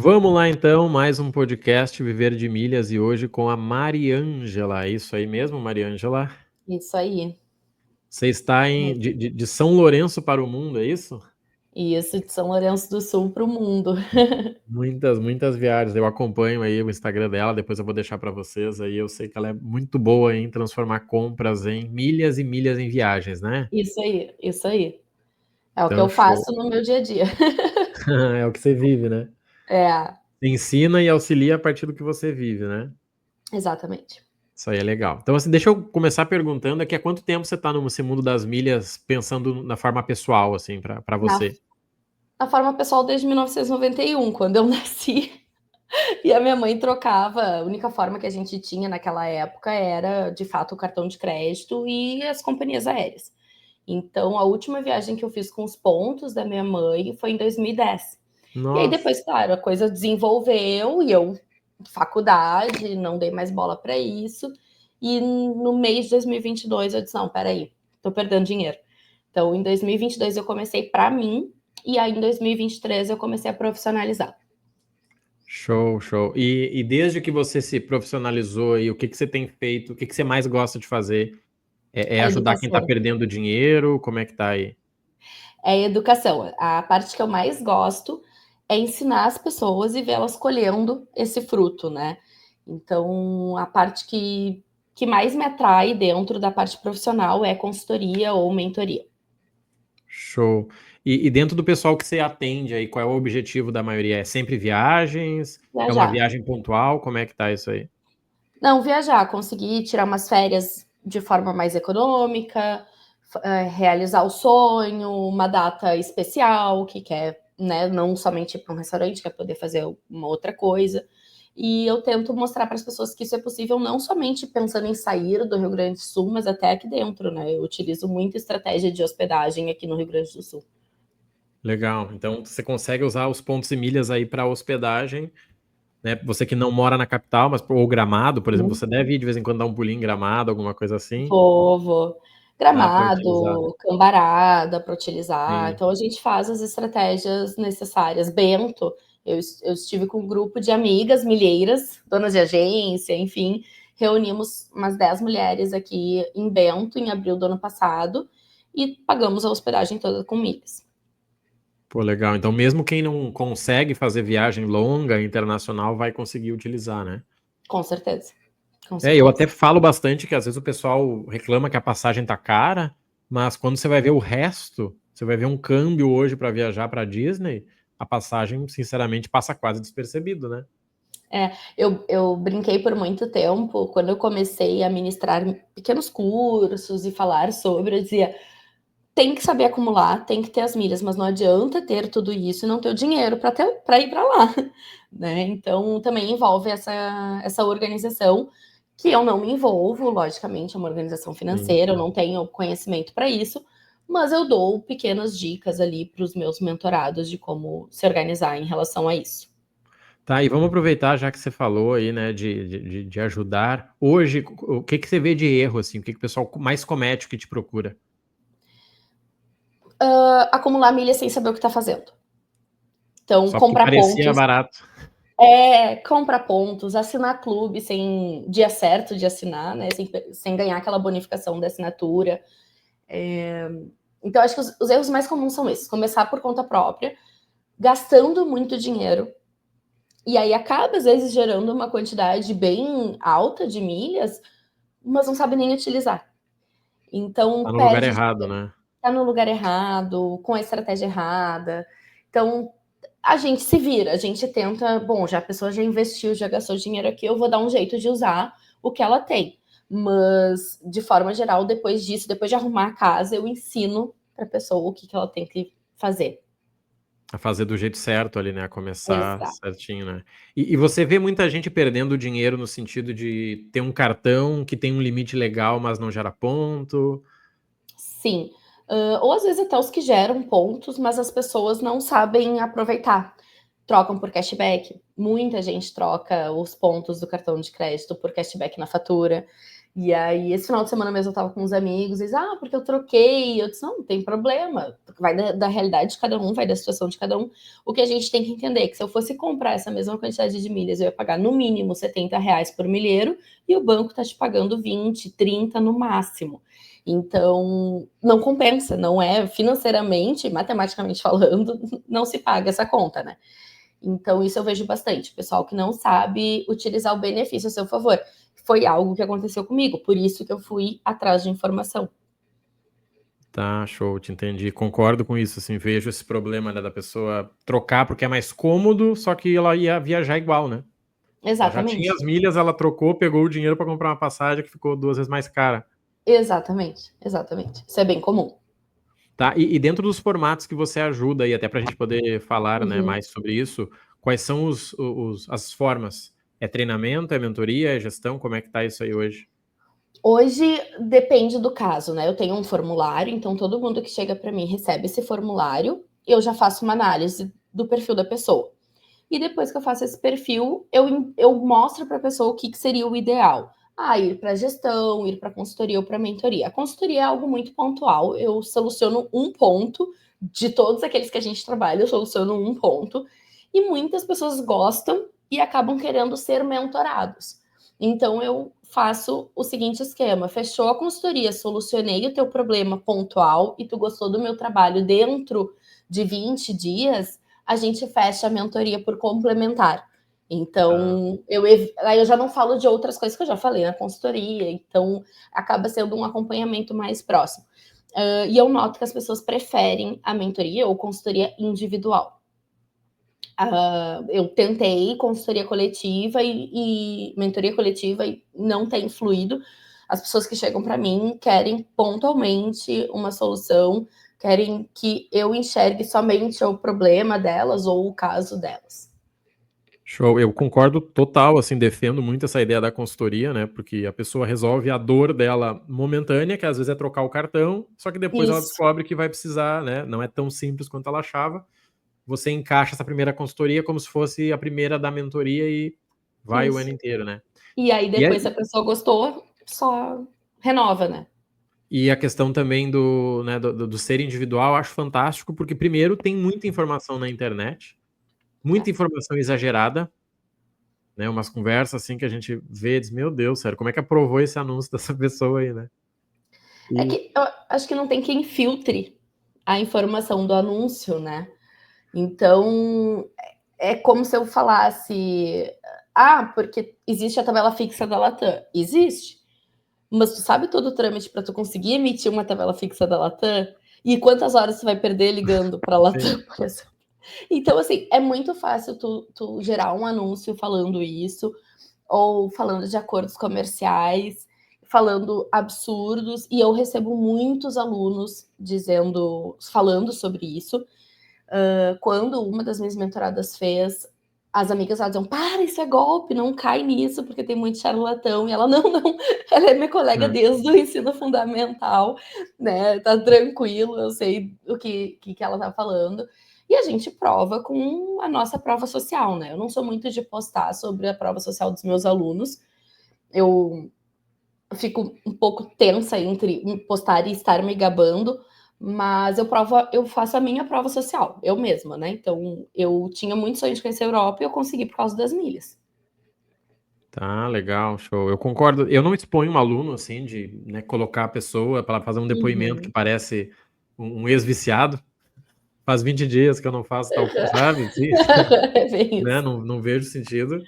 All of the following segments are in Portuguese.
Vamos lá então, mais um podcast Viver de Milhas e hoje com a Mariângela. É isso aí mesmo, Mariângela? Isso aí. Você está de São Lourenço para o mundo, é isso? Isso, de São Lourenço do Sul para o mundo. Muitas viagens. Eu acompanho aí o Instagram dela, depois eu vou deixar para vocês aí. Eu sei que ela é muito boa em transformar compras em milhas e milhas em viagens, né? Isso aí, isso aí. É o que Então, eu show. faço no meu dia a dia. É o que você vive, né? É, Você ensina e auxilia a partir do que você vive, né? exatamente. Isso aí é legal. Então, assim, deixa eu começar perguntando aqui há quanto tempo você está nesse mundo das milhas, pensando na forma pessoal, assim, para Na, você? na forma pessoal, desde 1991, quando eu nasci, e a minha mãe trocava. A única forma que a gente tinha naquela época era, de fato, o cartão de crédito e as companhias aéreas. Então, a última viagem que eu fiz com os pontos da minha mãe foi em 2010. E aí Nossa, depois, claro, a coisa desenvolveu e eu, faculdade, não dei mais bola para isso. E no mês de 2022 eu disse, não, peraí, tô perdendo dinheiro. Então, em 2022 eu comecei para mim e aí em 2023 eu comecei a profissionalizar. show, show. E desde que você se profissionalizou aí, o que que você tem feito? O que que você mais gosta de fazer? É A ajudar quem está educação. perdendo dinheiro? Como é que tá aí? É a educação. A parte que eu mais gosto é ensinar as pessoas e vê-las colhendo esse fruto, né? Então, a parte que mais me atrai dentro da parte profissional é consultoria ou mentoria. Show. E dentro do pessoal que você atende aí, qual é o objetivo da maioria? É sempre viagens? É uma Viajar. viagem pontual? Como é que tá isso aí? Não, viajar, conseguir tirar umas férias de forma mais econômica, realizar o sonho, uma data especial, que quer, né, não somente ir para um restaurante, quer poder fazer uma outra coisa. E eu tento mostrar para as pessoas que isso é possível, não somente pensando em sair do Rio Grande do Sul, mas até aqui dentro, né? Eu utilizo muita estratégia de hospedagem aqui no Rio Grande do Sul. Legal. Então, você consegue usar os pontos e milhas aí para hospedagem, né? Você que não mora na capital, mas ou Gramado, por exemplo, Uhum. você deve ir de vez em quando dar um pulinho em Gramado, alguma coisa assim, Vou. dá para utilizar, né? Gramado, Cambará, dá para utilizar. Sim. Então a gente faz as estratégias necessárias. Bento, eu estive com um grupo de amigas milheiras, donas de agência, enfim, reunimos umas 10 mulheres aqui em Bento, em abril do ano passado, e pagamos a hospedagem toda com milhas. Pô, legal. Então, mesmo quem não consegue fazer viagem longa, internacional, vai conseguir utilizar, né? Com certeza, com Eu até certeza. falo bastante que às vezes o pessoal reclama que a passagem tá cara, mas quando você vai ver o resto, você vai ver um câmbio hoje para viajar para Disney, a passagem, sinceramente, passa quase despercebido, né? Eu brinquei por muito tempo, quando eu comecei a ministrar pequenos cursos e falar sobre, eu dizia, tem que saber acumular, tem que ter as milhas, mas não adianta ter tudo isso e não ter o dinheiro para ir para lá, né? Então também envolve essa organização que eu não me envolvo, logicamente, é uma organização Sim. financeira, eu não tenho conhecimento para isso, mas eu dou pequenas dicas ali para os meus mentorados de como se organizar em relação a isso. Tá, e vamos aproveitar, já que você falou aí, né, de ajudar. Hoje, o que que você vê de erro, assim? O que que o pessoal mais comete que te procura? Acumular milhas sem saber o que está fazendo. Então, Só porque comprar parecia pontos. barato. Comprar pontos, assinar clube sem dia certo de assinar, né? Sem ganhar aquela bonificação da assinatura. Então, acho que os erros mais comuns são esses: começar por conta própria, gastando muito dinheiro, e aí acaba, às vezes, gerando uma quantidade bem alta de milhas, mas não sabe nem utilizar. Então, Tá no lugar perde, errado, né? tá no lugar errado, com a estratégia errada. Então, a gente se vira, a gente tenta, bom, já a pessoa já investiu, já gastou dinheiro aqui, eu vou dar um jeito de usar o que ela tem. Mas, de forma geral, depois disso, depois de arrumar a casa, eu ensino para a pessoa o que ela tem que fazer. A fazer do jeito certo ali, né? A começar Exato. certinho, né? E você vê muita gente perdendo dinheiro no sentido de ter um cartão que tem um limite legal, mas não gera ponto. Sim. Ou às vezes até os que geram pontos, mas as pessoas não sabem aproveitar. Trocam por cashback. Muita gente troca os pontos do cartão de crédito por cashback na fatura. E aí, esse final de semana mesmo eu tava com uns amigos, eles, porque eu troquei. Eu disse, não tem problema. Vai da realidade de cada um, vai da situação de cada um. O que a gente tem que entender é que se eu fosse comprar essa mesma quantidade de milhas, eu ia pagar no mínimo R$ 70 por milheiro, e o banco tá te pagando 20, 30 no máximo. Então, não compensa, não é financeiramente, matematicamente falando, não se paga essa conta, né? Então, isso eu vejo bastante. Pessoal que não sabe utilizar o benefício a seu favor. Foi algo que aconteceu comigo, por isso que eu fui atrás de informação. Tá, show, te entendi. Concordo com isso, assim, vejo esse problema, né, da pessoa trocar porque é mais cômodo, só que ela ia viajar igual, né? Ela já tinha Exatamente. as milhas, ela trocou, pegou o dinheiro para comprar uma passagem que ficou 2 vezes mais cara. Exatamente, exatamente. Isso é bem comum. Tá, e dentro dos formatos que você ajuda aí, até pra gente poder falar, né, Uhum. mais sobre isso, quais são as formas? É treinamento, é mentoria, é gestão? Como é que tá isso aí hoje? Hoje depende do caso, né? Eu tenho um formulário, então todo mundo que chega para mim recebe esse formulário. Eu já faço uma análise do perfil da pessoa. E depois que eu faço esse perfil, eu mostro para a pessoa o que seria o ideal. Ir para gestão, ir para consultoria ou para mentoria. A consultoria é algo muito pontual. Eu soluciono um ponto de todos aqueles que a gente trabalha, eu soluciono um ponto. E muitas pessoas gostam e acabam querendo ser mentorados. Então eu faço o seguinte esquema: fechou a consultoria, solucionei o teu problema pontual e tu gostou do meu trabalho dentro de 20 dias, a gente fecha a mentoria por complementar. Ah, Então, aí eu já não falo de outras coisas que eu já falei na consultoria, então acaba sendo um acompanhamento mais próximo. E eu noto que as pessoas preferem a mentoria ou consultoria individual. Eu tentei consultoria coletiva e mentoria coletiva e não tem fluído. As pessoas que chegam para mim querem pontualmente uma solução, querem que eu enxergue somente o problema delas ou o caso delas. show. Eu concordo total, assim, defendo muito essa ideia da consultoria, né, porque a pessoa resolve a dor dela momentânea, que às vezes é trocar o cartão, só que depois ela Isso, descobre que vai precisar, né, não é tão simples quanto ela achava. Você encaixa essa primeira consultoria como se fosse a primeira da mentoria e vai o ano isso. inteiro, né. E aí E depois, se a pessoa gostou, só renova, né? E a questão também do, né, do ser individual, eu acho fantástico, porque primeiro tem muita informação na internet, É. muita informação exagerada, né, umas conversas assim que a gente vê e diz: "Meu Deus, sério, como é que aprovou esse anúncio dessa pessoa aí, né?" É E que eu acho que não tem quem filtre a informação do anúncio, né? Então, é como se eu falasse: porque existe a tabela fixa da Latam. Existe. Mas tu sabe todo o trâmite para tu conseguir emitir uma tabela fixa da Latam? E quantas horas tu vai perder ligando para a sim, Latam, por exemplo? Então, assim, é muito fácil tu gerar um anúncio falando isso, ou falando de acordos comerciais, falando absurdos, e eu recebo muitos alunos falando sobre isso. Quando uma das minhas mentoradas fez, as amigas elas diziam: para, isso é golpe, não cai nisso, porque tem muito charlatão. E ela: não, não, ela é minha colega é. desde o ensino fundamental, né? Tá tranquilo, eu sei o que ela tá falando. E a gente prova com a nossa prova social, né? Eu não sou muito de postar sobre a prova social dos meus alunos. Eu fico um pouco tensa entre postar e estar me gabando, mas eu faço a minha prova social, eu mesma, né? Então, eu tinha muito sonho de conhecer a Europa e eu consegui por causa das milhas. Tá, legal, show. Eu concordo, eu não exponho um aluno, assim, de, né, colocar a pessoa para fazer um depoimento que Uhum. parece um ex-viciado. Faz 20 dias que eu não faço tal coisa, sabe, assim, É bem né, isso. não vejo sentido.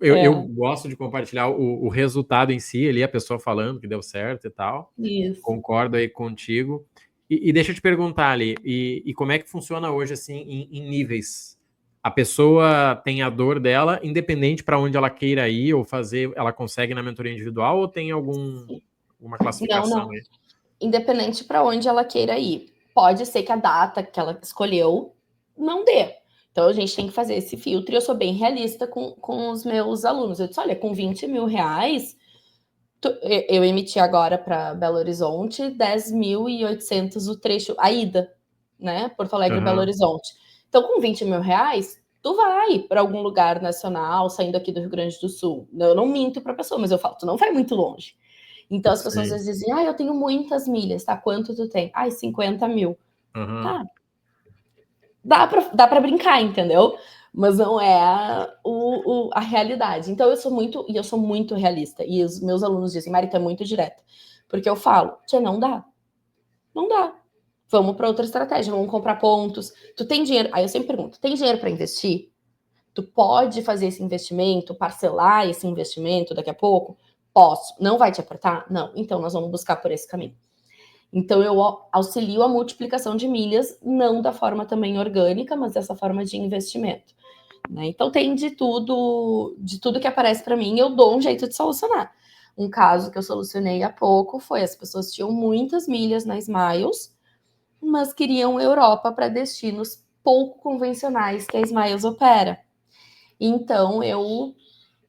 Eu É, gosto de compartilhar o resultado em si, ali, a pessoa falando que deu certo e tal. isso. Concordo aí contigo. E deixa eu te perguntar ali, e como é que funciona hoje, assim, em níveis? A pessoa tem a dor dela, independente para onde ela queira ir ou fazer, ela consegue na mentoria individual ou tem alguma Não, classificação não. aí? Independente para onde ela queira ir. Pode ser que a data que ela escolheu não dê. Então a gente tem que fazer esse filtro e eu sou bem realista com os meus alunos. Eu disse: olha, com R$ 20.000, eu emiti agora para Belo Horizonte 10.800 o trecho, a ida, né? Porto Alegre, Belo Aham. Horizonte. Então, com R$ 20.000, tu vai para algum lugar nacional, saindo aqui do Rio Grande do Sul. Eu não minto para a pessoa, mas eu falo: tu não vai muito longe. Então as pessoas Sim. às vezes dizem, eu tenho muitas milhas, tá? Quanto tu tem? 50 mil. Uhum. Tá, dá pra brincar, entendeu? Mas não é a realidade. Então eu sou muito realista. E os meus alunos dizem, Mari, tu é muito direta. Porque eu falo, tia, não dá. Não dá. Vamos para outra estratégia, vamos comprar pontos. Tu tem dinheiro? Aí eu sempre pergunto, tem dinheiro para investir? Tu pode fazer esse investimento, parcelar esse investimento daqui a pouco? Posso. Não vai te apertar? Não. Então nós vamos buscar por esse caminho. Então eu auxilio a multiplicação de milhas, não da forma também orgânica, mas dessa forma de investimento. Né? Então tem de tudo que aparece para mim, eu dou um jeito de solucionar. Um caso que eu solucionei há pouco foi as pessoas tinham muitas milhas na Smiles, mas queriam Europa para destinos pouco convencionais que a Smiles opera. Então eu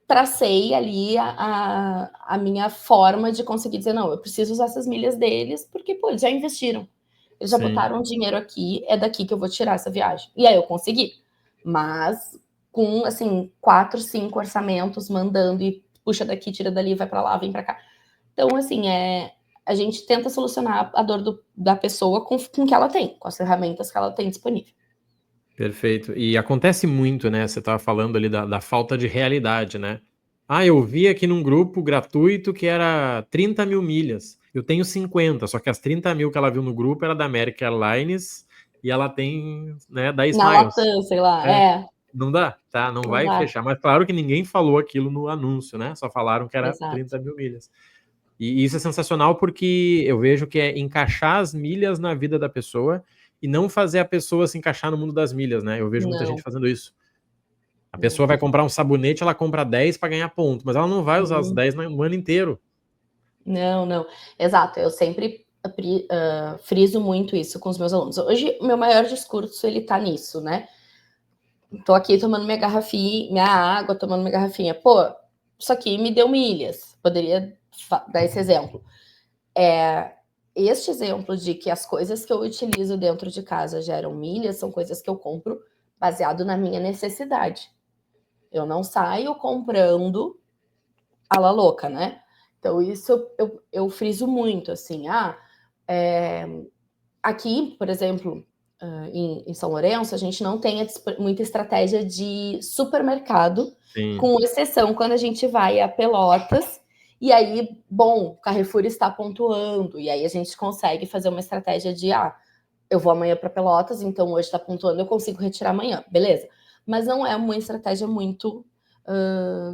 tracei ali a minha forma de conseguir dizer, não, eu preciso usar essas milhas deles, porque, pô, eles já investiram. Eles já Sim. botaram dinheiro aqui, é daqui que eu vou tirar essa viagem. E aí eu consegui. Mas com, assim, 4, 5 orçamentos, mandando e puxa daqui, tira dali, vai para lá, vem para cá. Então, assim, a gente tenta solucionar a dor da pessoa com o que ela tem, com as ferramentas que ela tem disponível. Perfeito. E acontece muito, né? Você estava falando ali da falta de realidade, né? Eu vi aqui num grupo gratuito que era 30 mil milhas. Eu tenho 50, só que as 30 mil que ela viu no grupo era da American Airlines e ela tem, né, da Na Smiles. Latam, sei lá, É, não dá, tá? Não não vai dá. fechar. Mas claro que ninguém falou aquilo no anúncio, né? Só falaram que era Exato. 30 mil milhas. E isso é sensacional porque eu vejo que é encaixar as milhas na vida da pessoa e não fazer a pessoa se encaixar no mundo das milhas, né? Eu vejo muita gente Não, fazendo isso. A não. pessoa vai comprar um sabonete, ela compra 10 para ganhar ponto, mas ela não vai usar os 10 no ano inteiro. Não, não. Exato, eu sempre friso muito isso com os meus alunos. Hoje, o meu maior discurso, ele tá nisso, né? Tô aqui tomando minha garrafinha, minha água, tomando minha garrafinha. Pô, isso aqui me deu milhas. Poderia dar esse exemplo. Este exemplo de que as coisas que eu utilizo dentro de casa geram milhas são coisas que eu compro baseado na minha necessidade. Eu não saio comprando a la louca, né? Então, isso eu friso muito, assim. Aqui, por exemplo, em São Lourenço, a gente não tem muita estratégia de supermercado, Sim. com exceção quando a gente vai a Pelotas, e aí, bom, o Carrefour está pontuando, e aí a gente consegue fazer uma estratégia de, eu vou amanhã para Pelotas, então hoje está pontuando, eu consigo retirar amanhã, beleza. Mas não é uma estratégia muito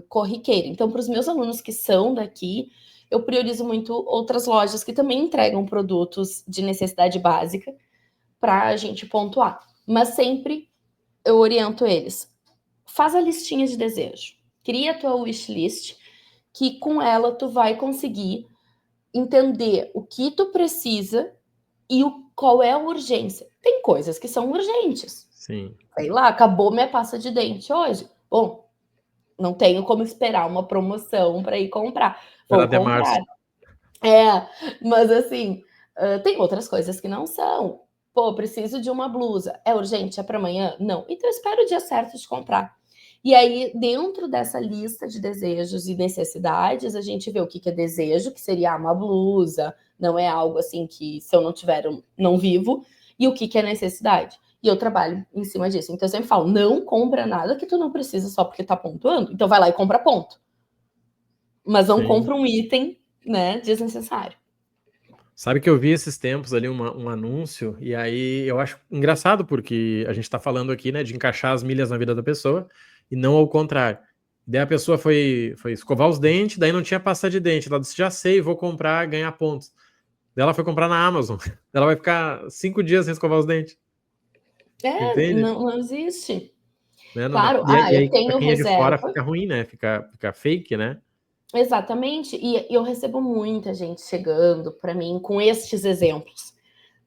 corriqueira. Então, para os meus alunos que são daqui, eu priorizo muito outras lojas que também entregam produtos de necessidade básica para a gente pontuar. Mas sempre eu oriento eles. Faz a listinha de desejo. Cria a tua wishlist, que com ela tu vai conseguir entender o que tu precisa e qual é a urgência. Tem coisas que são urgentes. Sim. Sei lá, acabou minha pasta de dente hoje. Bom, não tenho como esperar uma promoção para ir comprar. Era Vou até comprar. março. Mas assim, tem outras coisas que não são. Pô, preciso de uma blusa. É urgente? É para amanhã? Não. Então espera o dia certo de comprar. E aí, dentro dessa lista de desejos e necessidades, a gente vê o que é desejo, que seria uma blusa, não é algo assim que se eu não tiver, eu não vivo, e o que é necessidade. E eu trabalho em cima disso. Então eu sempre falo, não compra nada que tu não precisa só porque tá pontuando. Então vai lá e compra ponto. Mas não Sim. compra um item, né, desnecessário. Sabe que eu vi esses tempos ali um anúncio, e aí eu acho engraçado, porque a gente tá falando aqui, né, de encaixar as milhas na vida da pessoa, e não ao contrário. Daí a pessoa foi escovar os dentes, daí não tinha pasta de dente. Ela disse, já sei, vou comprar, ganhar pontos. Daí ela foi comprar na Amazon. Ela vai ficar 5 dias sem escovar os dentes. Entende? Não, não existe. Né? Claro, E eu aí, pra tenho quem é de fora, reserva. fica ruim, né? Fica fake, né? Exatamente. E eu recebo muita gente chegando para mim com estes exemplos.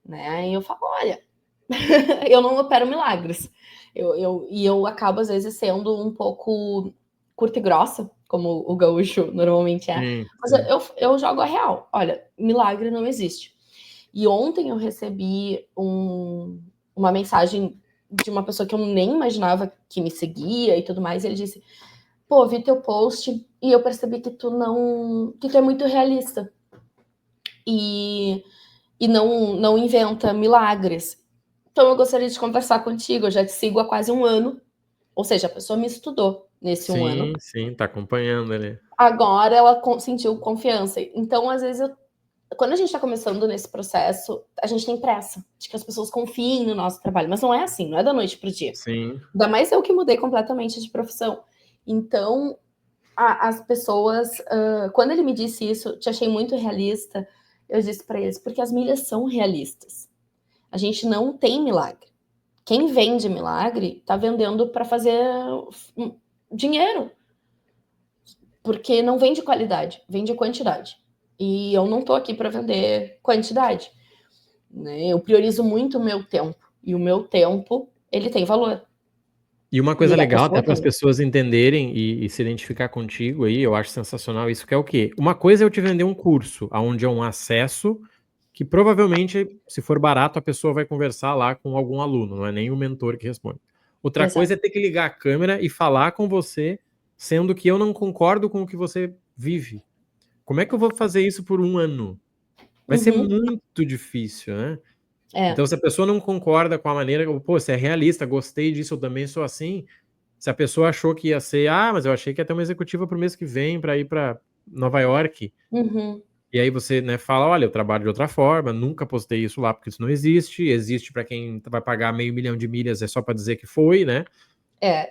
Né? E eu falo, olha, eu não opero milagres. E eu acabo, às vezes, sendo um pouco curta e grossa, como o gaúcho normalmente é. Sim, Mas sim. eu jogo a real. Olha, milagre não existe. E ontem eu recebi uma mensagem de uma pessoa que eu nem imaginava que me seguia e tudo mais. E ele disse: pô, vi teu post e eu percebi que tu é muito realista. e não inventa milagres. Então eu gostaria de conversar contigo, eu já te sigo há quase 1 ano, ou seja, a pessoa me estudou nesse 1 ano. Sim, tá acompanhando ali. Agora ela sentiu confiança. Então, às vezes, quando a gente está começando nesse processo, a gente tem pressa de que as pessoas confiem no nosso trabalho, mas não é assim, não é da noite para o dia. Sim. Ainda mais eu que mudei completamente de profissão. Então, as pessoas, quando ele me disse isso, te achei muito realista, eu disse para eles, porque as milhas são realistas. A gente não tem milagre. Quem vende milagre está vendendo para fazer dinheiro. Porque não vende qualidade, vende quantidade. E eu não estou aqui para vender quantidade. Né? Eu priorizo muito o meu tempo. E o meu tempo, ele tem valor. E uma coisa E a legal, até pessoa para as também. pessoas entenderem e se identificar contigo aí, eu acho sensacional isso, que é o quê? Uma coisa é eu te vender um curso, onde é um acesso que provavelmente, se for barato, a pessoa vai conversar lá com algum aluno, não é nem o mentor que responde. Outra coisa Exato. é ter que ligar a câmera e falar com você, sendo que eu não concordo com o que você vive. Como é que eu vou fazer isso por 1 ano? Vai ser muito difícil, né? Então, se a pessoa não concorda com a maneira, pô, você é realista, gostei disso, eu também sou assim. Se a pessoa achou que ia ser, mas eu achei que ia ter uma executiva pro mês que vem para ir para Nova York. E aí você, né, fala, olha, eu trabalho de outra forma, nunca postei isso lá porque isso não existe. Existe para quem vai pagar $500 mil de milhas, é só para dizer que foi, né?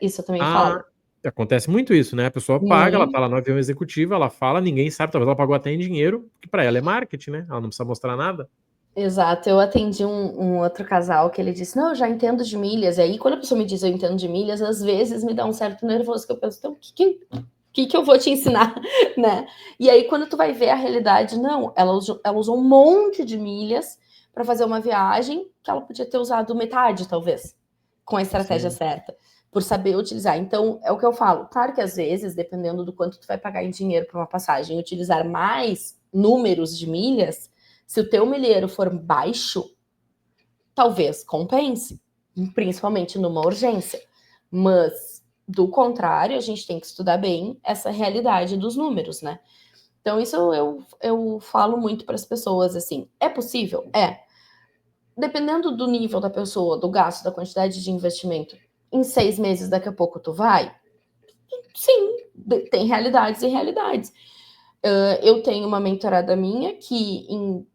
Isso eu também falo. Acontece muito isso, né? A pessoa paga, ela tá lá no avião executivo, ela fala, ninguém sabe, talvez ela pagou até em dinheiro, que para ela é marketing, né? Ela não precisa mostrar nada. Exato, eu atendi um outro casal que ele disse, não, eu já entendo de milhas, e aí quando a pessoa me diz eu entendo de milhas, às vezes me dá um certo nervoso, que eu penso, então, o que eu vou te ensinar, né? E aí quando tu vai ver a realidade, não, ela usou um monte de milhas para fazer uma viagem que ela podia ter usado metade, talvez, com a estratégia certa, por saber utilizar. Então, é o que eu falo, claro que às vezes, dependendo do quanto tu vai pagar em dinheiro para uma passagem, utilizar mais números de milhas, se o teu milheiro for baixo, talvez compense, principalmente numa urgência. Mas, do contrário, a gente tem que estudar bem essa realidade dos números, né? Então, isso eu falo muito para as pessoas, assim, é possível? É. Dependendo do nível da pessoa, do gasto, da quantidade de investimento, em 6 meses, daqui a pouco tu vai? Sim, tem realidades e realidades. Eu tenho uma mentorada minha que em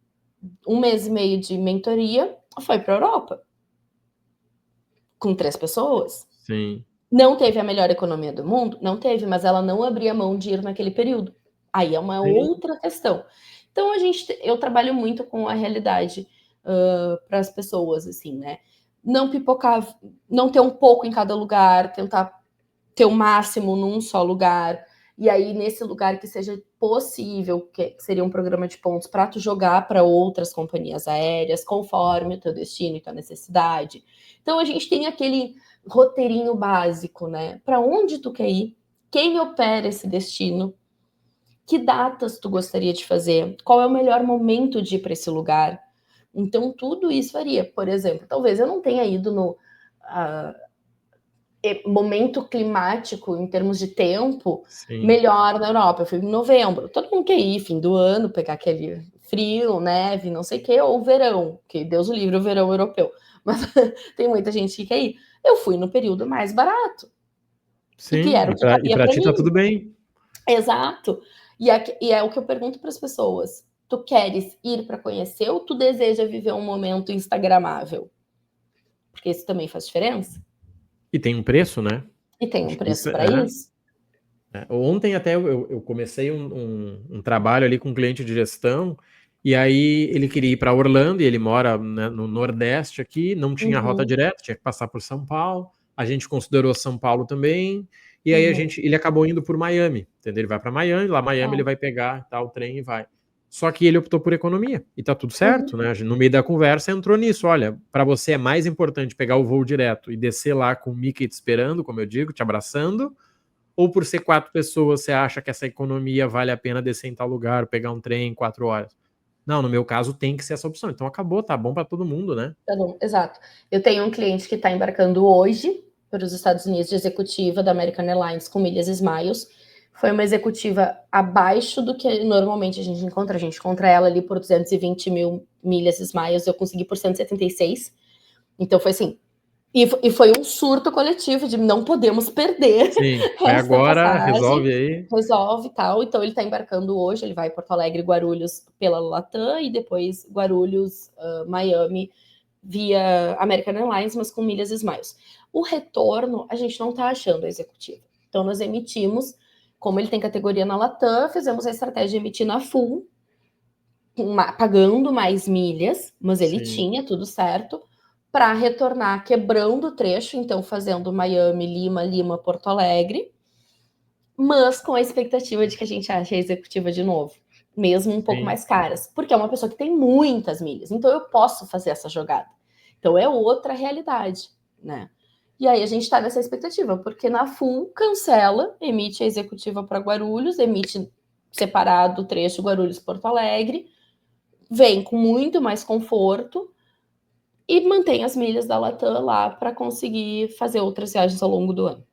1 mês e meio de mentoria, foi para a Europa. Com 3 pessoas. Sim. Não teve a melhor economia do mundo? Não teve, mas ela não abria mão de ir naquele período. Aí é uma outra questão. Então eu trabalho muito com a realidade para as pessoas, assim, né? Não pipocar, não ter um pouco em cada lugar, tentar ter o máximo num só lugar. E aí, nesse lugar que seja possível, que seria um programa de pontos para tu jogar para outras companhias aéreas, conforme o teu destino e tua necessidade. Então, a gente tem aquele roteirinho básico, né? Para onde tu quer ir? Quem opera esse destino? Que datas tu gostaria de fazer? Qual é o melhor momento de ir para esse lugar? Então, tudo isso varia. Por exemplo, talvez eu não tenha ido no momento climático, em termos de tempo, melhor na Europa. Eu fui em novembro. Todo mundo quer ir, fim do ano, pegar aquele frio, neve, não sei o quê, ou verão, que Deus o livre o verão europeu. Mas tem muita gente que quer ir. Eu fui no período mais barato. Sim, que era o que e cabia para para ti tá mim. tudo bem. Exato. E é o que eu pergunto para as pessoas. Tu queres ir para conhecer ou tu deseja viver um momento instagramável? Porque isso também faz diferença. E tem um preço, né? E tem um Acho que preço para isso. Ontem até eu comecei um trabalho ali com um cliente de gestão, e aí ele queria ir para Orlando, e ele mora, né, no Nordeste aqui, não tinha rota direta, tinha que passar por São Paulo. A gente considerou São Paulo também, e aí ele acabou indo por Miami, entendeu? Ele vai para Miami, lá Miami ele vai pegar o trem e vai. Só que ele optou por economia, e tá tudo certo, né? No meio da conversa entrou nisso, olha, para você é mais importante pegar o voo direto e descer lá com o Mickey te esperando, como eu digo, te abraçando, ou por ser 4 pessoas, você acha que essa economia vale a pena descer em tal lugar, pegar um trem em 4 horas? Não, no meu caso tem que ser essa opção. Então acabou, tá bom para todo mundo, né? Tá bom, exato. Eu tenho um cliente que está embarcando hoje para os Estados Unidos de executiva da American Airlines com milhas Smiles, Foi uma executiva abaixo do que normalmente a gente encontra. A gente encontra ela ali por 220 mil milhas Smiles, eu consegui por 176. Então foi assim. E foi um surto coletivo de não podemos perder Sim, vai essa agora, passagem. resolve aí. Resolve e tal. Então ele está embarcando hoje, ele vai Porto Alegre, Guarulhos pela Latam e depois Guarulhos, Miami via American Airlines, mas com milhas Smiles. O retorno a gente não está achando a executiva. Então nós emitimos, como ele tem categoria na Latam, fizemos a estratégia de emitir na full, pagando mais milhas, mas ele tinha tudo certo, para retornar quebrando o trecho, então fazendo Miami, Lima, Lima, Porto Alegre, mas com a expectativa de que a gente ache a executiva de novo, mesmo um pouco mais caras, porque é uma pessoa que tem muitas milhas, então eu posso fazer essa jogada. Então é outra realidade, né? E aí a gente está nessa expectativa, porque na full cancela, emite a executiva para Guarulhos, emite separado o trecho Guarulhos-Porto Alegre, vem com muito mais conforto e mantém as milhas da Latam lá para conseguir fazer outras viagens ao longo do ano.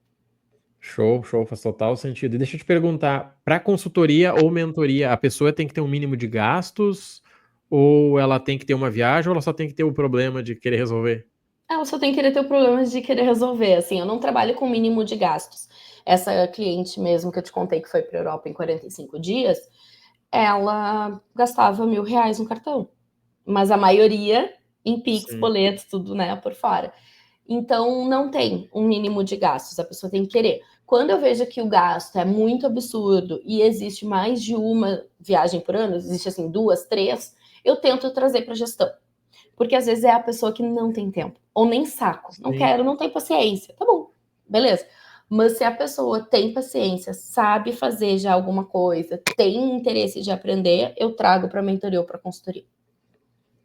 Show, faz total sentido. E deixa eu te perguntar, para consultoria ou mentoria, a pessoa tem que ter um mínimo de gastos, ou ela tem que ter uma viagem, ou ela só tem que ter o problema de querer resolver? Ela só tem que querer ter o problema de querer resolver, assim, eu não trabalho com mínimo de gastos. Essa cliente mesmo que eu te contei que foi para a Europa em 45 dias, ela gastava R$1.000 no cartão, mas a maioria em Pix, boletos, tudo, né, por fora. Então, não tem um mínimo de gastos, a pessoa tem que querer. Quando eu vejo que o gasto é muito absurdo e existe mais de uma viagem por ano, existe assim 2, 3, eu tento trazer para a gestão. Porque às vezes é a pessoa que não tem tempo, ou nem saco, não quero, não tem paciência. Tá bom, beleza. Mas se a pessoa tem paciência, sabe fazer já alguma coisa, tem interesse de aprender, eu trago para mentoria ou para consultoria.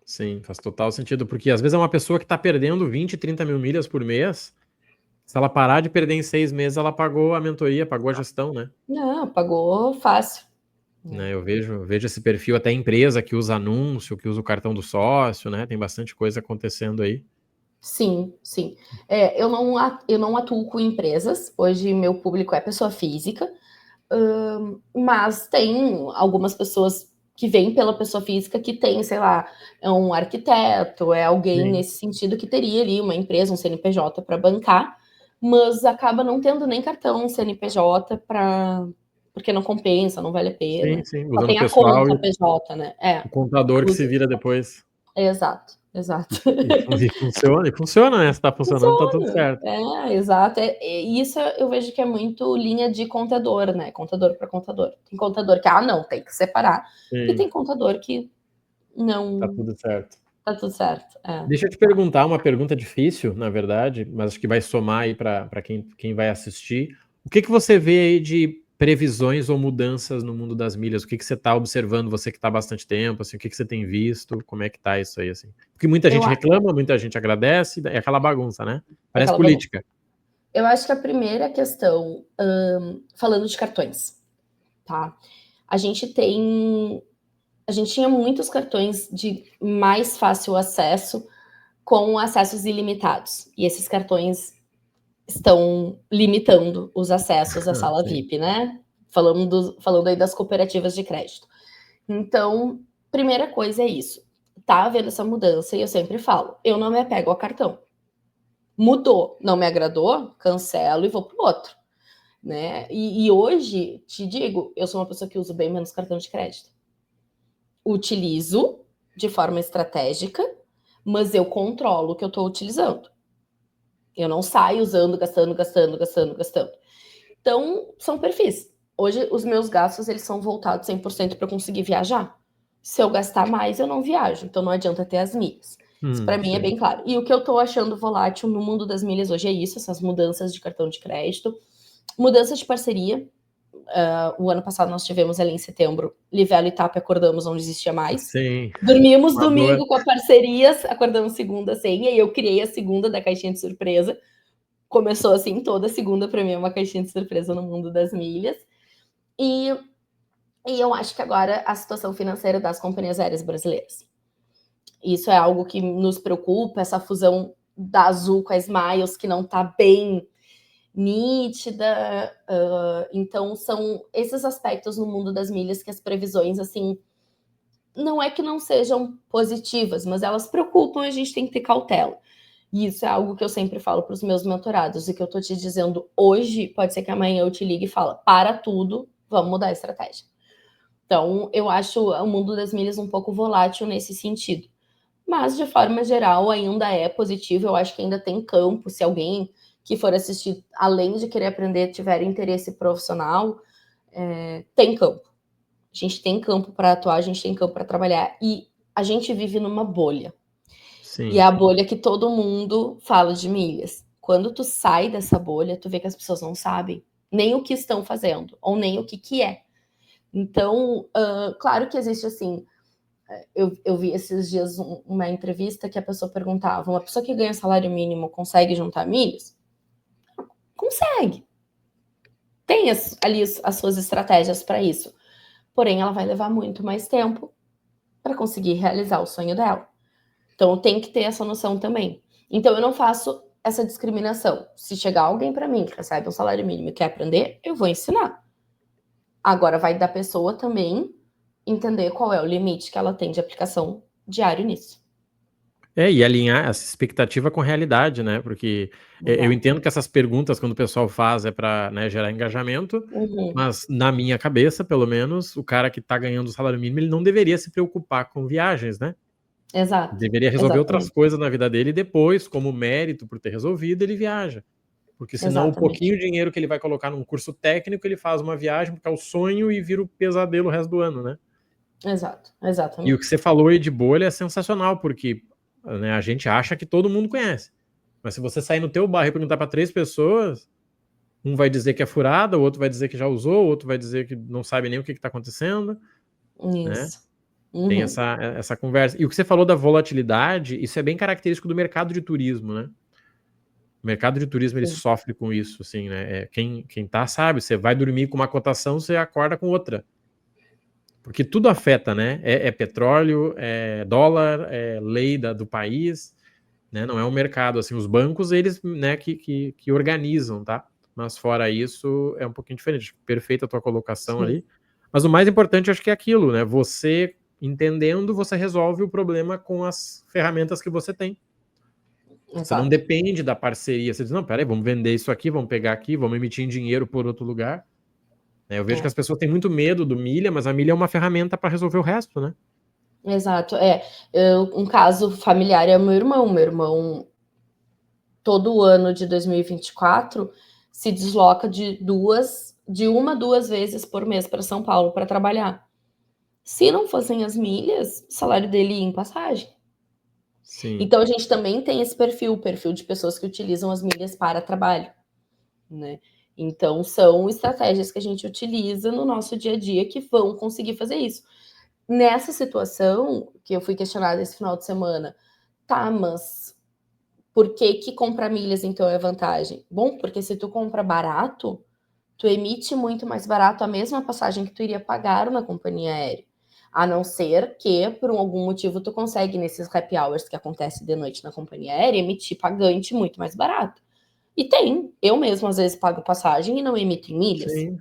Sim, faz total sentido, porque às vezes é uma pessoa que está perdendo 20, 30 mil milhas por mês. Se ela parar de perder em 6 meses, ela pagou a mentoria, pagou a gestão, né? Não, pagou fácil. Né, eu vejo esse perfil, até empresa que usa anúncio, que usa o cartão do sócio, né? Tem bastante coisa acontecendo aí. Sim, sim. Eu não atuo com empresas, hoje meu público é pessoa física, mas tem algumas pessoas que vêm pela pessoa física que tem, sei lá, é um arquiteto, é alguém nesse sentido que teria ali uma empresa, um CNPJ para bancar, mas acaba não tendo nem cartão CNPJ porque não compensa, não vale a pena. Sim, Só usando o tem a pessoal conta e PJ, né? o contador que se Usa. vira depois. Exato. E funciona, né? Se tá funcionando, tá tudo certo. Exato. Isso eu vejo que é muito linha de contador, né? Contador para contador. Tem contador que, não, tem que separar. E tem contador que Tá não. tudo certo. Tá tudo certo. Deixa eu te perguntar uma pergunta difícil, na verdade, mas acho que vai somar aí para quem vai assistir. O que você vê aí de previsões ou mudanças no mundo das milhas? O que você está observando, você que está há bastante tempo, assim, o que você tem visto? Como é que tá isso aí, assim? Porque muita Eu gente reclama, muita gente agradece, é aquela bagunça, né? Parece aquela bagunça. política. Eu acho que a primeira questão, falando de cartões, tá? A gente tinha muitos cartões de mais fácil acesso com acessos ilimitados. E esses cartões estão limitando os acessos à sala VIP, né? Falando aí das cooperativas de crédito. Então, primeira coisa é isso. Tá havendo essa mudança e eu sempre falo, eu não me apego ao cartão. Mudou, não me agradou, cancelo e vou pro outro, né? E hoje, te digo, eu sou uma pessoa que usa bem menos cartão de crédito. Utilizo de forma estratégica, mas eu controlo o que eu estou utilizando. Eu não saio usando, gastando. Então, são perfis. Hoje, os meus gastos, eles são voltados 100% para conseguir viajar. Se eu gastar mais, eu não viajo. Então, não adianta ter as milhas. Isso para mim é bem claro. E o que eu estou achando volátil no mundo das milhas hoje é isso, essas mudanças de cartão de crédito. Mudança de parceria. O ano passado nós tivemos ali em setembro, Livelo e TAP acordamos, não existia mais. Sim. Dormimos domingo com a parcerias, acordamos segunda sem, e aí eu criei a segunda da caixinha de surpresa. Começou assim, toda segunda para mim é uma caixinha de surpresa no mundo das milhas. E eu acho que agora a situação financeira das companhias aéreas brasileiras. Isso é algo que nos preocupa, essa fusão da Azul com a Smiles, que não está bem nítida. Então, são esses aspectos no mundo das milhas que as previsões, assim, não é que não sejam positivas, mas elas preocupam e a gente tem que ter cautela. E isso é algo que eu sempre falo para os meus mentorados. E que eu estou te dizendo hoje, pode ser que amanhã eu te ligue e fale, para tudo, vamos mudar a estratégia. Então, eu acho o mundo das milhas um pouco volátil nesse sentido. Mas, de forma geral, ainda é positivo. Eu acho que ainda tem campo. Se alguém que for assistir, além de querer aprender, tiver interesse profissional, tem campo. A gente tem campo para atuar, a gente tem campo para trabalhar. E a gente vive numa bolha. Sim. E é a bolha que todo mundo fala de milhas. Quando tu sai dessa bolha, tu vê que as pessoas não sabem nem o que estão fazendo, ou nem o que é. Então, claro que existe assim. Eu vi esses dias uma entrevista que a pessoa perguntava: uma pessoa que ganha salário mínimo consegue juntar milhas? Consegue. Tem ali as suas estratégias para isso. Porém, ela vai levar muito mais tempo para conseguir realizar o sonho dela. Então, tem que ter essa noção também. Então, eu não faço essa discriminação. Se chegar alguém para mim que recebe um salário mínimo e quer aprender, eu vou ensinar. Agora, vai da pessoa também entender qual é o limite que ela tem de aplicação diário nisso. E alinhar essa expectativa com a realidade, né? Porque eu entendo que essas perguntas, quando o pessoal faz, é para, né, gerar engajamento, mas na minha cabeça, pelo menos, o cara que está ganhando o salário mínimo, ele não deveria se preocupar com viagens, né? Exato. Deveria resolver outras Exatamente. coisas na vida dele e depois, como mérito por ter resolvido, ele viaja. Porque senão o pouquinho dinheiro que ele vai colocar num curso técnico, ele faz uma viagem porque é o sonho e vira o pesadelo o resto do ano, né? Exato, exatamente. E o que você falou aí de bolha é sensacional, porque, né, a gente acha que todo mundo conhece. Mas se você sair no teu bairro e perguntar para 3 pessoas, um vai dizer que é furada, o outro vai dizer que já usou, o outro vai dizer que não sabe nem o que está acontecendo. Né? Isso. Tem essa conversa. E o que você falou da volatilidade, isso é bem característico do mercado de turismo, né? O mercado de turismo, ele sofre com isso, assim, né? Quem tá sabe, você vai dormir com uma cotação, você acorda com outra. Porque tudo afeta, né? É petróleo, é dólar, é lei do país, né? Não é um mercado, assim, os bancos, eles, né, que organizam, tá? Mas fora isso, é um pouquinho diferente. Perfeita a tua colocação ali. Mas o mais importante, acho que é aquilo, né? Você, entendendo, você resolve o problema com as ferramentas que você tem. Você não depende da parceria. Você diz, não, peraí, vamos vender isso aqui, vamos pegar aqui, vamos emitir em dinheiro por outro lugar. Eu vejo que as pessoas têm muito medo do milha, mas a milha é uma ferramenta para resolver o resto, né? Exato. Um caso familiar é o meu irmão. Meu irmão, todo ano de 2024, se desloca de 2 vezes por mês para São Paulo para trabalhar. Se não fossem as milhas, o salário dele ia em passagem. Sim. Então, a gente também tem esse perfil de pessoas que utilizam as milhas para trabalho, né? Então, são estratégias que a gente utiliza no nosso dia a dia que vão conseguir fazer isso. Nessa situação, que eu fui questionada esse final de semana, tá, mas por que comprar milhas, então, é vantagem? Bom, porque se tu compra barato, tu emite muito mais barato a mesma passagem que tu iria pagar na companhia aérea. A não ser que, por algum motivo, tu consegue, nesses happy hours que acontece de noite na companhia aérea, emitir pagante muito mais barato. E tem. Eu mesmo, às vezes, pago passagem e não emito em milhas. Sim.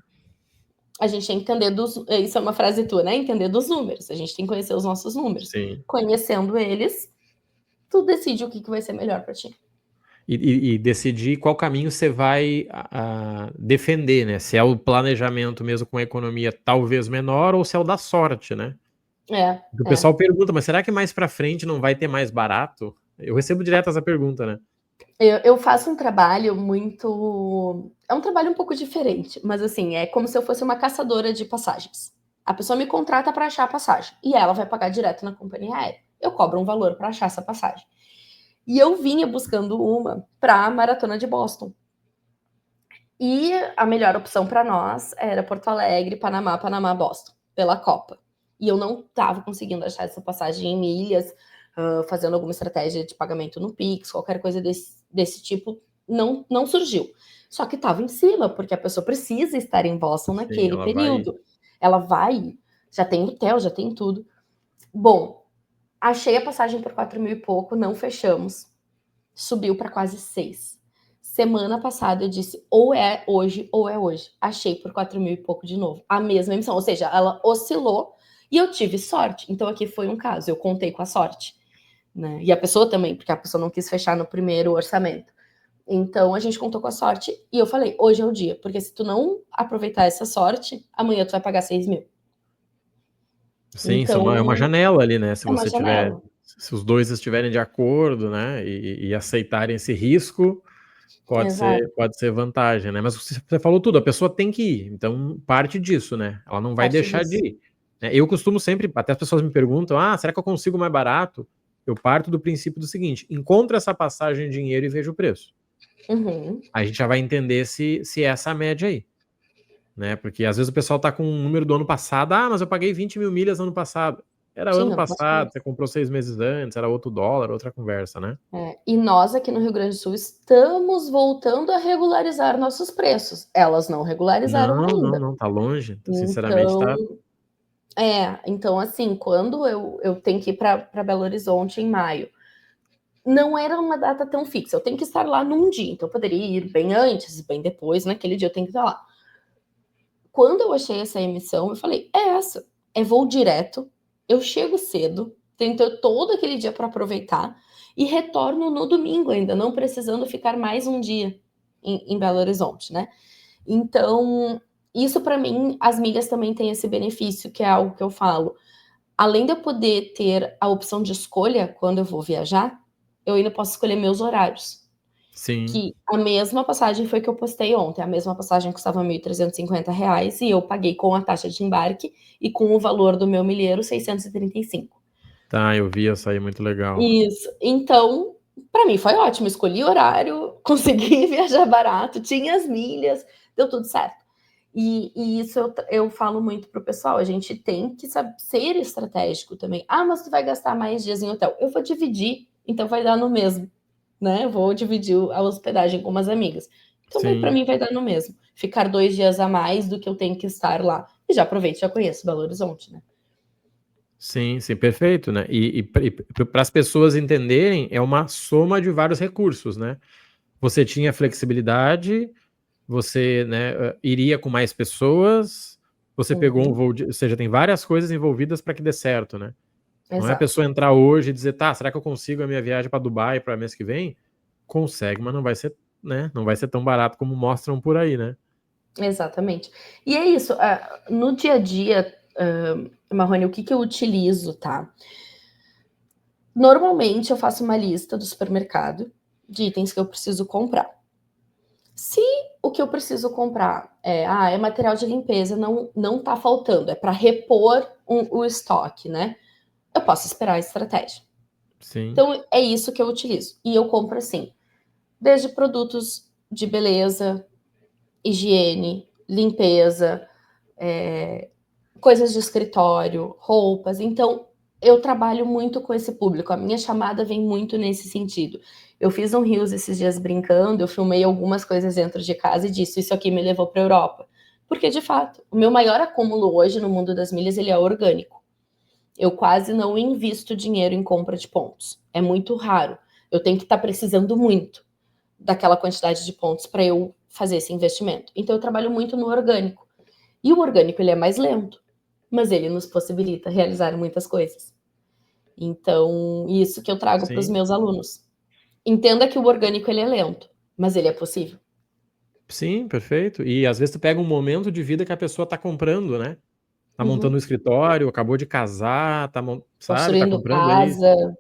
A gente tem que entender isso é uma frase tua, né? Entender dos números. A gente tem que conhecer os nossos números. Sim. Conhecendo eles, tu decide o que vai ser melhor para ti. E decidir qual caminho você vai defender, né? Se é o planejamento mesmo com a economia talvez menor ou se é o da sorte, né? O pessoal pergunta, mas será que mais para frente não vai ter mais barato? Eu recebo direto essa pergunta, né? Eu faço um trabalho muito... É um trabalho um pouco diferente, mas assim, é como se eu fosse uma caçadora de passagens. A pessoa me contrata para achar a passagem e ela vai pagar direto na companhia aérea. Eu cobro um valor para achar essa passagem. E eu vinha buscando uma para a Maratona de Boston. E a melhor opção para nós era Porto Alegre, Panamá, Panamá, Boston, pela Copa. E eu não estava conseguindo achar essa passagem em milhas, fazendo alguma estratégia de pagamento no Pix, qualquer coisa desse tipo, não surgiu. Só que estava em cima, porque a pessoa precisa estar em Boston naquele período. Ela vai, já tem hotel, já tem tudo. Bom, achei a passagem por 4 mil e pouco, não fechamos. Subiu para quase 6. Semana passada eu disse, ou é hoje, ou é hoje. Achei por 4 mil e pouco de novo. A mesma emissão, ou seja, ela oscilou e eu tive sorte. Então aqui foi um caso, eu contei com a sorte. Né? E a pessoa também, porque a pessoa não quis fechar no primeiro orçamento. Então a gente contou com a sorte e eu falei, hoje é o dia, porque se tu não aproveitar essa sorte, amanhã tu vai pagar 6 mil. Sim, Então é uma janela ali, né? é uma janela. Se os dois estiverem de acordo, né? E aceitarem esse risco, Exato, pode ser vantagem, né? Mas você falou tudo, a pessoa tem que ir, então parte disso, né? Ela não vai parte deixar de disso. ir. Né? Eu costumo sempre, até as pessoas me perguntam, será que eu consigo mais barato? Eu parto do princípio do seguinte: encontra essa passagem em dinheiro e veja o preço. Uhum. A gente já vai entender se é essa média aí. Né? Porque às vezes o pessoal tá com um número do ano passado, mas eu paguei 20 mil milhas ano passado. Era Sim, ano ano passado, passado. você comprou 6 meses antes, era outro dólar, outra conversa, né? E nós aqui no Rio Grande do Sul estamos voltando a regularizar nossos preços. Elas não regularizaram ainda. Não, tá longe. Sinceramente, Então, tá. então assim, quando eu tenho que ir para Belo Horizonte em maio, não era uma data tão fixa. Eu tenho que estar lá num dia, então eu poderia ir bem antes, bem depois, naquele dia eu tenho que estar lá. Quando eu achei essa emissão, eu falei: é essa, é voo direto, eu chego cedo, tenho todo aquele dia para aproveitar e retorno no domingo ainda, não precisando ficar mais um dia em Belo Horizonte, né? Então, isso para mim, as milhas também têm esse benefício, que é algo que eu falo. Além de eu poder ter a opção de escolha quando eu vou viajar, eu ainda posso escolher meus horários. Sim. Que a mesma passagem foi que eu postei ontem, a mesma passagem custava R$ 1.350 e eu paguei com a taxa de embarque e com o valor do meu milheiro 635. Tá, eu vi essa aí, muito legal. Isso. Então, para mim foi ótimo, escolhi horário, consegui viajar barato, tinha as milhas, deu tudo certo. E isso eu falo muito pro pessoal, a gente tem que ser estratégico também. Mas tu vai gastar mais dias em hotel. Eu vou dividir, então vai dar no mesmo, né? Eu vou dividir a hospedagem com umas amigas. Então, para Sim. mim, vai dar no mesmo. Ficar 2 dias a mais do que eu tenho que estar lá. E já aproveito, já conheço Belo Horizonte, né? Sim, perfeito, né? E para as pessoas entenderem, é uma soma de vários recursos, né? Você tinha flexibilidade, você, né, iria com mais pessoas, você pegou um Uhum. voo, ou seja, tem várias coisas envolvidas para que dê certo, né? Não é a Exato. pessoa entrar hoje e dizer, tá, será que eu consigo a minha viagem para Dubai para mês que vem? Consegue, mas não vai ser, né? Não vai ser tão barato como mostram por aí, né? Exatamente. E é isso, no dia a dia, Marrone, o que eu utilizo, tá? Normalmente eu faço uma lista do supermercado de itens que eu preciso comprar. Se o que eu preciso comprar é material de limpeza, não tá faltando, é para repor o estoque, né? Eu posso esperar a estratégia. Sim, Então é isso que eu utilizo. E eu compro assim, desde produtos de beleza, higiene, limpeza, coisas de escritório, roupas. Então, eu trabalho muito com esse público. A minha chamada vem muito nesse sentido. Eu fiz um Reels esses dias brincando, eu filmei algumas coisas dentro de casa e disse: isso aqui me levou para a Europa. Porque, de fato, o meu maior acúmulo hoje no mundo das milhas ele é orgânico. Eu quase não invisto dinheiro em compra de pontos. É muito raro. Eu tenho que estar precisando muito daquela quantidade de pontos para eu fazer esse investimento. Então, eu trabalho muito no orgânico. E o orgânico ele é mais lento, mas ele nos possibilita realizar muitas coisas. Então, isso que eu trago para os sim, meus alunos. Entenda que o orgânico ele é lento, mas ele é possível. sim, perfeito. E às vezes tu pega um momento de vida que a pessoa tá comprando, né? Tá montando um Uhum. escritório, acabou de casar, sabe, tá Construindo comprando ali casa.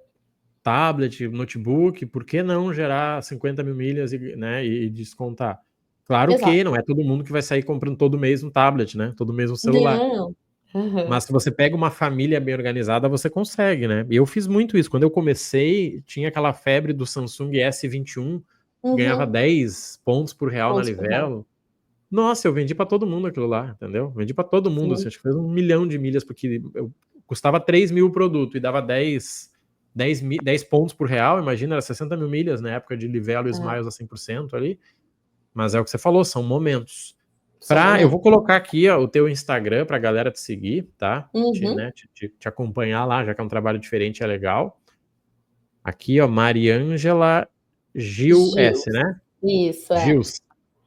tablet, notebook, por que não gerar 50 mil milhas né, e descontar? Claro Exato. que não é todo mundo que vai sair comprando todo mês um tablet, né? Todo mês um celular. Não. Uhum. Mas se você pega uma família bem organizada, você consegue, né? E eu fiz muito isso. Quando eu comecei, tinha aquela febre do Samsung S21, ganhava Uhum. 10 pontos por real na Pontos por real. Livelo. Nossa, eu vendi para todo mundo aquilo lá, entendeu? Vendi para todo mundo, Sim. assim, acho que fez 1 milhão de milhas, porque custava 3 mil o produto e dava 10 pontos por real, imagina, era 60 mil milhas na época de Livelo e É. Smiles a 100% ali. Mas é o que você falou, são momentos. São Eu momentos. vou colocar aqui ó, o teu Instagram pra galera te seguir, tá? Uhum. Te acompanhar lá, já que é um trabalho diferente, é legal. Aqui, ó, Mariângela Gil Gil. S, né? Isso, é. Gils.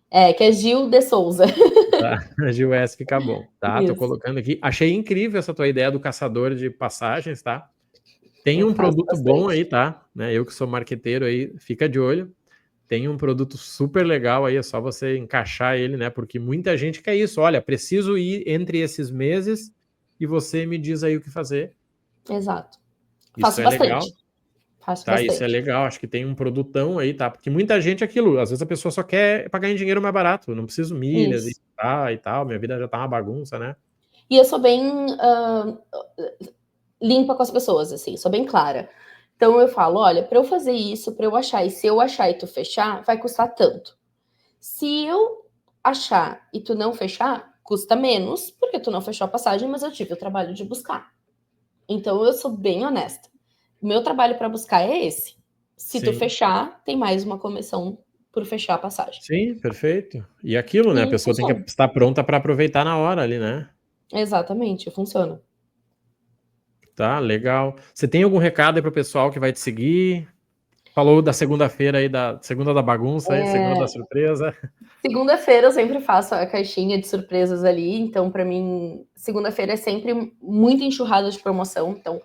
É, que é Gil de Souza. Tá? Gil S fica bom, tá? Tô Isso. colocando aqui. Achei incrível essa tua ideia do caçador de passagens, tá? Tem Eu um faço produto bom aí, bastante. tá? Né? Eu que sou marqueteiro aí, fica de olho. Tem um produto super legal aí, é só você encaixar ele, né? Porque muita gente quer isso. Olha, preciso ir entre esses meses e você me diz aí o que fazer. Exato. Isso Faço é legal, bastante. Faço tá? Isso é bastante. legal. Acho que tem um produtão aí, tá? Porque muita gente é aquilo, às vezes a pessoa só quer pagar em dinheiro mais barato. Eu não preciso milhas Isso. e tal. Minha vida já tá uma bagunça, né? E eu sou bem limpa com as pessoas, assim, sou bem clara. Então eu falo, olha, para eu fazer isso, para eu achar, e se eu achar e tu fechar, vai custar tanto. Se eu achar e tu não fechar, custa menos, porque tu não fechou a passagem, mas eu tive o trabalho de buscar. Então eu sou bem honesta. O meu trabalho para buscar é esse. Se tu Sim. fechar, tem mais uma comissão por fechar a passagem. Sim, perfeito. E aquilo, né? A E pessoa tem que funciona. estar pronta para aproveitar na hora ali, né? Exatamente, funciona. Tá, legal. Você tem algum recado aí pro pessoal que vai te seguir? Falou da segunda-feira aí, da segunda da bagunça aí, segunda da surpresa. Segunda-feira eu sempre faço a caixinha de surpresas ali, então para mim, segunda-feira é sempre muito enxurrada de promoção. Então,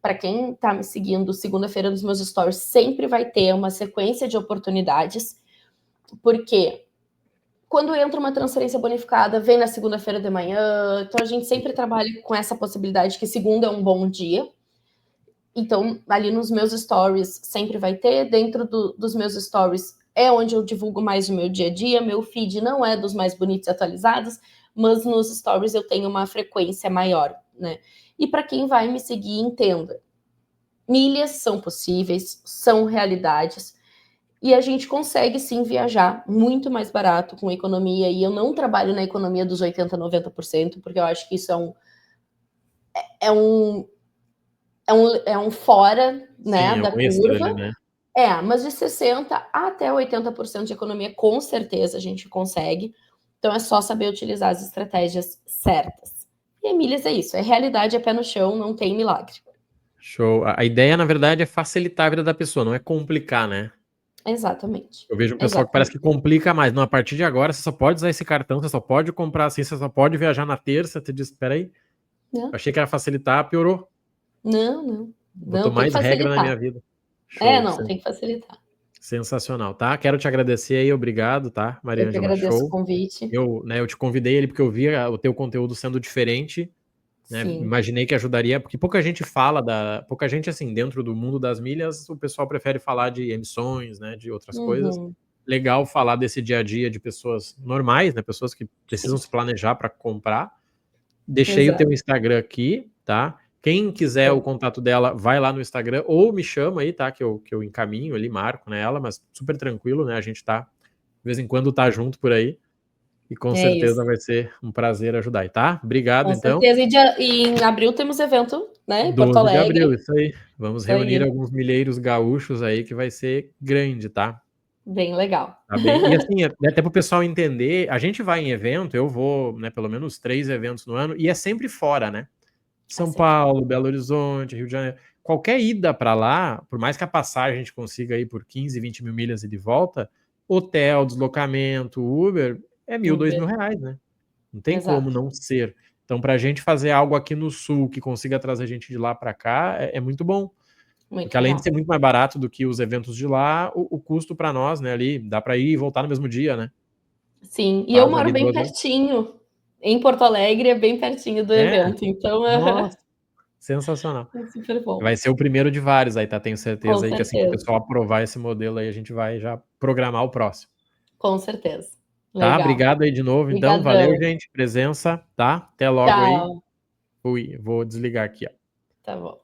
para quem tá me seguindo, segunda-feira nos meus stories sempre vai ter uma sequência de oportunidades, porque quando entra uma transferência bonificada, vem na segunda-feira de manhã, então a gente sempre trabalha com essa possibilidade que segunda é um bom dia. Então, ali nos meus stories sempre vai ter, dentro dos meus stories é onde eu divulgo mais o meu dia a dia, meu feed não é dos mais bonitos e atualizados, mas nos stories eu tenho uma frequência maior, né? E para quem vai me seguir, entenda, milhas são possíveis, são realidades, e a gente consegue sim viajar muito mais barato, com economia, e eu não trabalho na economia dos 80%, 90%, porque eu acho que isso é um, é um fora, Sim, né, é da um extra ali, curva. né? Mas de 60 até 80% de economia, com certeza a gente consegue. Então é só saber utilizar as estratégias certas. E milhas é isso, é realidade, é pé no chão, não tem milagre. Show. A ideia, na verdade, é facilitar a vida da pessoa, não é complicar, né? Exatamente. Eu vejo um pessoal que parece Exatamente. que complica mais. Não, a partir de agora você só pode usar esse cartão, você só pode comprar assim, você só pode viajar na terça. Você diz, peraí, Não, achei que era facilitar, piorou. não, não. Botou Não, tem que mais regra na facilitar. minha vida. Show. Não, tem que facilitar. Sensacional, tá? Quero te agradecer aí, obrigado, tá, Eu que Mariângela? agradeço o Show. convite. Eu te convidei ali porque eu vi o teu conteúdo sendo diferente, né? Sim. Imaginei que ajudaria, porque pouca gente fala pouca gente assim, dentro do mundo das milhas, o pessoal prefere falar de emissões, né, de outras coisas. Uhum. Legal falar desse dia a dia de pessoas normais, né, pessoas que precisam Sim. se planejar para comprar. Deixei o teu Exato. Instagram aqui, tá? Quem quiser o Show. contato dela, vai lá no Instagram ou me chama aí, tá? Que eu encaminho ali, marco nela, mas super tranquilo, né? A gente tá, de vez em quando, tá junto por aí e com É certeza isso. vai ser um prazer ajudar aí, tá? Obrigado, Com então. certeza. E em abril temos evento, né, em Porto 12 de abril, Alegre. isso aí. Vamos Isso reunir aí. alguns milheiros gaúchos aí que vai ser grande, tá? Bem legal. Tá bem. E assim, até para o pessoal entender, a gente vai em evento, eu vou, né, pelo menos 3 eventos no ano, e é sempre fora, né? É São sempre fora. Paulo, Belo Horizonte, Rio de Janeiro. Qualquer ida para lá, por mais que a passagem a gente consiga ir por 15, 20 mil milhas e de volta, hotel, deslocamento, Uber, é 1.000, Uber. R$ 2.000, né? Não tem como Exato. não ser. Então, para a gente fazer algo aqui no Sul que consiga trazer gente de lá para cá, é muito bom. Porque Muito além de legal. ser muito mais barato do que os eventos de lá, o custo para nós, né, ali, dá para ir e voltar no mesmo dia, né? Sim, e eu Faz moro ali bem 2 horas. pertinho. Em Porto Alegre, é bem pertinho do É, evento, então nossa, sensacional. é super bom. Vai ser o primeiro de vários aí, tá? Tenho Com certeza aí que assim que o certeza, pessoal aprovar esse modelo aí, a gente vai já programar o próximo. com certeza. Tá? Legal. Obrigado aí de novo, então. Valeu, Obrigadão. gente. Presença, tá? Até logo aí. Tchau. Fui. Vou desligar aqui, ó. Tá bom.